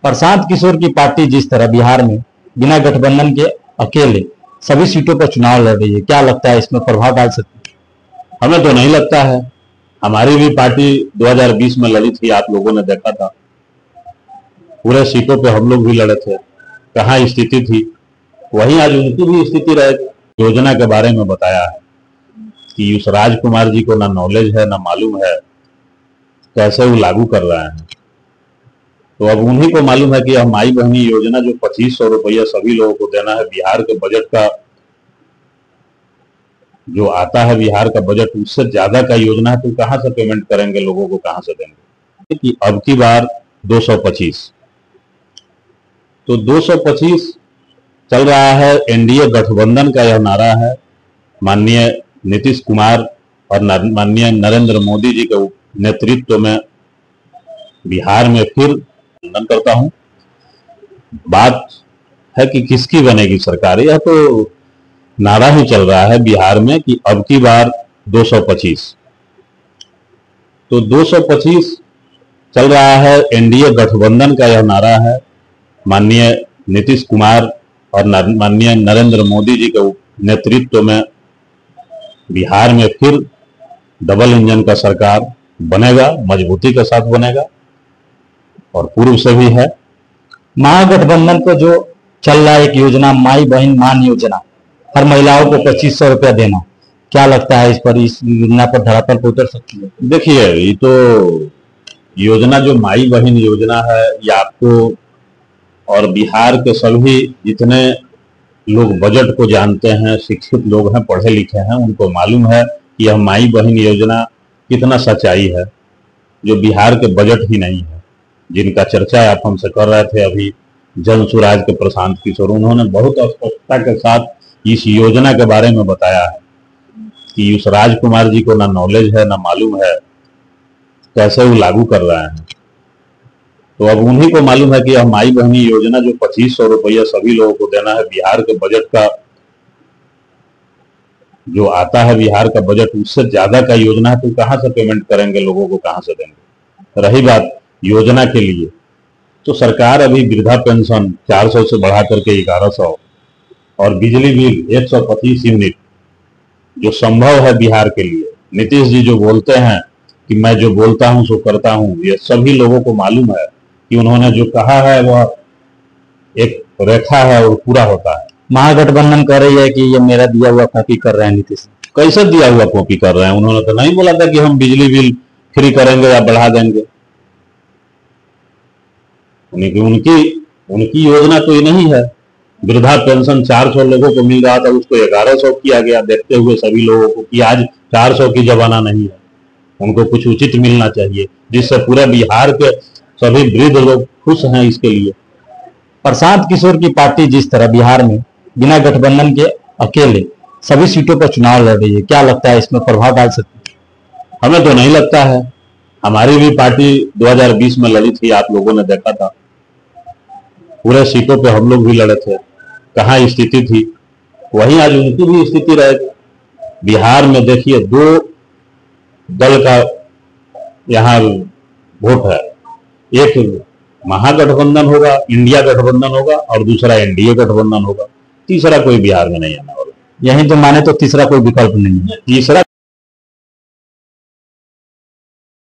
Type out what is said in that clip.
प्रशांत किशोर की पार्टी जिस तरह बिहार में बिना गठबंधन के अकेले सभी सीटों पर चुनाव लड़ रही है, क्या लगता है इसमें प्रभाव डाल सकती है? हमें तो नहीं लगता है। हमारी भी पार्टी 2020 में लड़ी थी, आप लोगों ने देखा था। पूरे सीटों पे हम लोग भी लड़े थे। कहाँ स्थिति थी, वहीं आज उनकी भी स्थिति रहेगी। योजना के बारे में बताया है कि उस राजकुमार जी को ना नॉलेज है, ना मालूम है कैसे वो लागू कर रहे हैं। तो अब उन्हीं को मालूम है कि हम माई बहनी योजना जो 2500 रुपया सभी लोगों को देना है, बिहार के बजट का जो आता है, बिहार का बजट उससे ज्यादा का योजना है। तो कहां से पेमेंट करेंगे, लोगों को कहां से देंगे? कि अब की बार 225, तो 225 चल रहा है। एनडीए गठबंधन का यह नारा है। माननीय नीतीश कुमार और माननीय नरेंद्र मोदी जी के नेतृत्व में बिहार में फिर अभिनंदन करता हूं। बात है कि किसकी बनेगी सरकार, यह तो नारा ही चल रहा है बिहार में कि अब की बार 225, तो 225 चल रहा है। एनडीए गठबंधन का यह नारा है। माननीय नीतीश कुमार और माननीय नरेंद्र मोदी जी के नेतृत्व में बिहार में फिर डबल इंजन का सरकार बनेगा, मजबूती के साथ बनेगा और पूर्व से भी है। महागठबंधन को जो चल रहा है एक योजना, माई बहन मान योजना, हर महिलाओं को 2500 रुपया देना, क्या लगता है इस पर, इस योजना पर धरातल पर उतर सकती है? देखिए, ये तो योजना जो माई बहन योजना है, ये आपको और बिहार के सभी जितने लोग बजट को जानते हैं, शिक्षित लोग हैं, पढ़े लिखे हैं, उनको मालूम है कि यह माई बहन योजना कितना सच्चाई है, जो बिहार के बजट ही नहीं है। जिनका चर्चा आप हमसे कर रहे थे अभी, जन सुराज के प्रशांत किशोर, उन्होंने बहुत स्पष्टता के साथ इस योजना के बारे में बताया है कि उस राजकुमार जी को ना नॉलेज है, ना मालूम है कैसे वो लागू कर रहे हैं। तो अब उन्हीं को मालूम है कि यह माई बहनी योजना जो 2500 रुपया सभी लोगों को देना है, बिहार के बजट का जो आता है, बिहार का बजट उससे ज्यादा का योजना है। तो कहां से पेमेंट करेंगे, लोगों को कहां से देंगे? रही बात योजना के लिए, तो सरकार अभी वृद्धा पेंशन 400 से बढ़ा करके 1100 और बिजली बिल 125 यूनिट जो संभव है बिहार के लिए। नीतीश जी जो बोलते हैं कि मैं जो बोलता हूं सो करता हूं, ये सभी लोगों को मालूम है कि उन्होंने जो कहा है वह एक रेखा है और पूरा होता है। महागठबंधन कह रही है कि ये मेरा दिया हुआ कॉपी कर रहे हैं नीतीश। कैसे दिया हुआ कॉपी कर रहे हैं? उन्होंने तो नहीं बोला था कि हम बिजली बिल फ्री करेंगे या बढ़ा देंगे। उनकी योजना तो ये नहीं है। वृद्धा पेंशन 400 लोगों को मिल रहा था, उसको 1100 किया गया, देखते हुए सभी लोगों को कि आज 400 की जमाना नहीं है, उनको कुछ उचित मिलना चाहिए, जिससे पूरे बिहार के सभी वृद्ध लोग खुश हैं। इसके लिए प्रशांत किशोर की पार्टी जिस तरह बिहार में बिना गठबंधन के अकेले सभी सीटों पर चुनाव लड़ रही है, क्या लगता है इसमें प्रभाव डाल सकती है? हमें तो नहीं लगता है। हमारी भी पार्टी 2020 में लड़ी थी, आप लोगों ने देखा था। पूरे सीटों पे हम लोग भी लड़े थे। कहाँ स्थिति थी, वहीं आज उनकी भी स्थिति रहेगी। बिहार में देखिए, 2 दल का यहाँ वोट है। एक महागठबंधन होगा, इंडिया गठबंधन होगा, और दूसरा एनडीए गठबंधन होगा। तीसरा कोई बिहार में नहीं आने वाला। यही तो माने तो तीसरा कोई विकल्प नहीं है। तीसरा